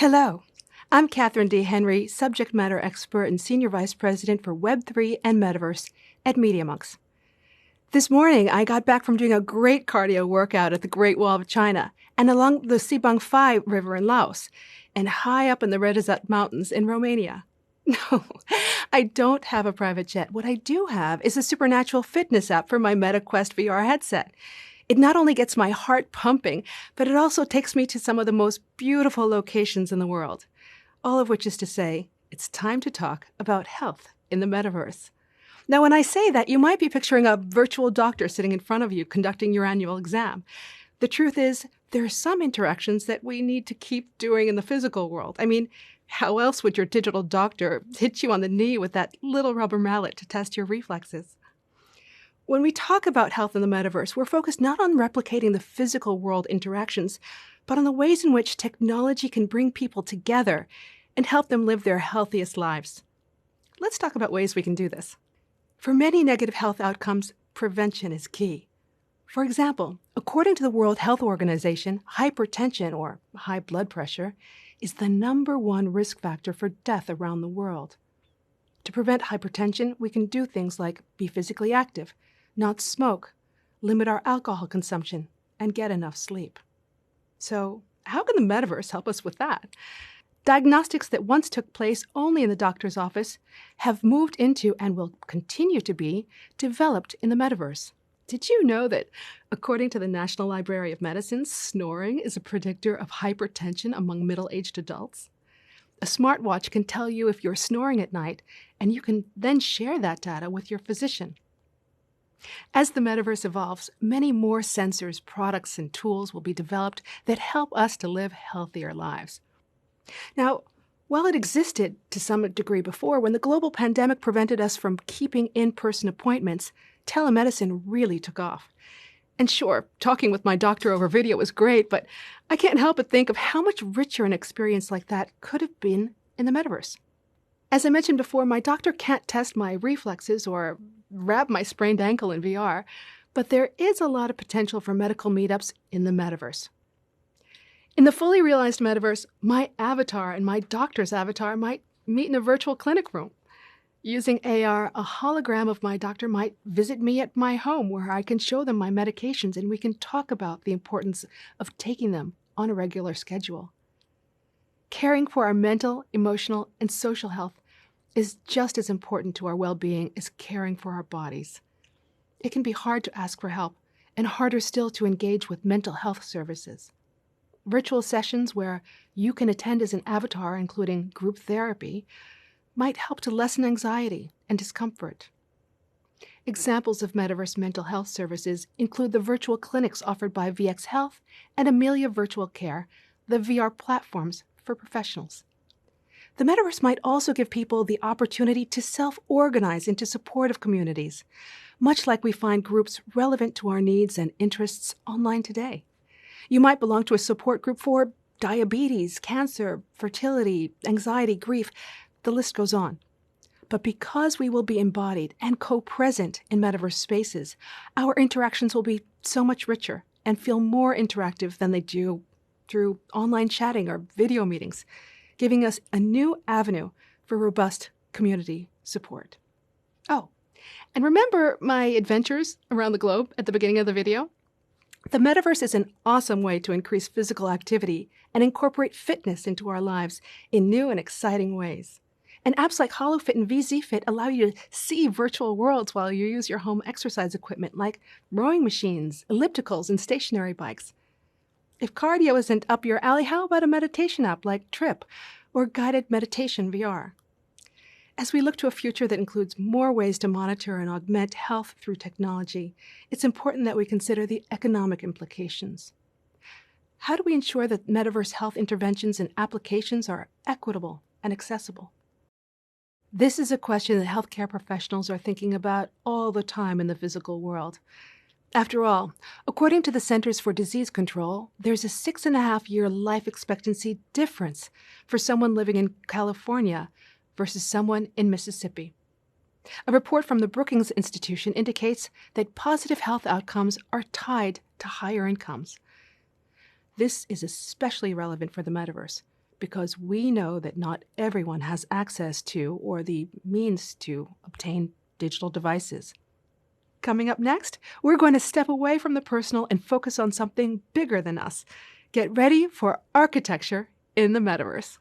Hello, I'm Catherine D. Henry, subject matter expert and Senior Vice President for Web3 and Metaverse at MediaMonks. This morning, I got back from doing a great cardio workout at the Great Wall of China and along the Sibang Phai River in Laos and high up in the Redizat Mountains in Romania. No, I don't have a private jet. What I do have is a supernatural fitness app for my MetaQuest VR headset. It not only gets my heart pumping, but it also takes me to some of the most beautiful locations in the world. All of which is to say, it's time to talk about health in the metaverse. Now, when I say that, you might be picturing a virtual doctor sitting in front of you conducting your annual exam. The truth is, there are some interactions that we need to keep doing in the physical world. I mean, how else would your digital doctor hit you on the knee with that little rubber mallet to test your reflexes? When we talk about health in the metaverse, we're focused not on replicating the physical world interactions, but on the ways in which technology can bring people together and help them live their healthiest lives. Let's talk about ways we can do this. For many negative health outcomes, prevention is key. For example, according to the World Health Organization, hypertension, or high blood pressure, is the #1 risk factor for death around the world. To prevent hypertension, we can do things like be physically active, not smoke, limit our alcohol consumption, and get enough sleep. So, how can the metaverse help us with that? Diagnostics that once took place only in the doctor's office have moved into and will continue to be developed in the metaverse. Did you know that, according to the National Library of Medicine, snoring is a predictor of hypertension among middle-aged adults? A smartwatch can tell you if you're snoring at night, and you can then share that data with your physician. As the metaverse evolves, many more sensors, products, and tools will be developed that help us to live healthier lives. Now, while it existed to some degree before, when the global pandemic prevented us from keeping in-person appointments, telemedicine really took off. And sure, talking with my doctor over video was great, but I can't help but think of how much richer an experience like that could have been in the metaverse. As I mentioned before, my doctor can't test my reflexes or wrap my sprained ankle in VR, but there is a lot of potential for medical meetups in the metaverse. In the fully realized metaverse, my avatar and my doctor's avatar might meet in a virtual clinic room. Using AR, a hologram of my doctor might visit me at my home where I can show them my medications and we can talk about the importance of taking them on a regular schedule. Caring for our mental, emotional, and social health is just as important to our well-being as caring for our bodies. It can be hard to ask for help and harder still to engage with mental health services. Virtual sessions where you can attend as an avatar, including group therapy, might help to lessen anxiety and discomfort. Examples of metaverse mental health services include the virtual clinics offered by VX Health and Amelia Virtual Care, the VR platforms for professionals. The metaverse might also give people the opportunity to self-organize into supportive communities, much like we find groups relevant to our needs and interests online today. You might belong to a support group for diabetes, cancer, fertility, anxiety, grief. The list goes on. But because we will be embodied and co-present in metaverse spaces, our interactions will be so much richer and feel more interactive than they do through online chatting or video meetings, giving us a new avenue for robust community support. Oh, and remember my adventures around the globe at the beginning of the video? The metaverse is an awesome way to increase physical activity and incorporate fitness into our lives in new and exciting ways. And apps like HoloFit and VZFit allow you to see virtual worlds while you use your home exercise equipment like rowing machines, ellipticals, and stationary bikes. If cardio isn't up your alley, how about a meditation app like Trip or guided meditation VR? As we look to a future that includes more ways to monitor and augment health through technology, it's important that we consider the economic implications. How do we ensure that metaverse health interventions and applications are equitable and accessible? This is a question that healthcare professionals are thinking about all the time in the physical world. After all, according to the Centers for Disease Control, there's a 6.5-year life expectancy difference for someone living in California versus someone in Mississippi. A report from the Brookings Institution indicates that positive health outcomes are tied to higher incomes. This is especially relevant for the metaverse, because we know that not everyone has access to or the means to obtain digital devices. Coming up next, we're going to step away from the personal and focus on something bigger than us. Get ready for architecture in the metaverse.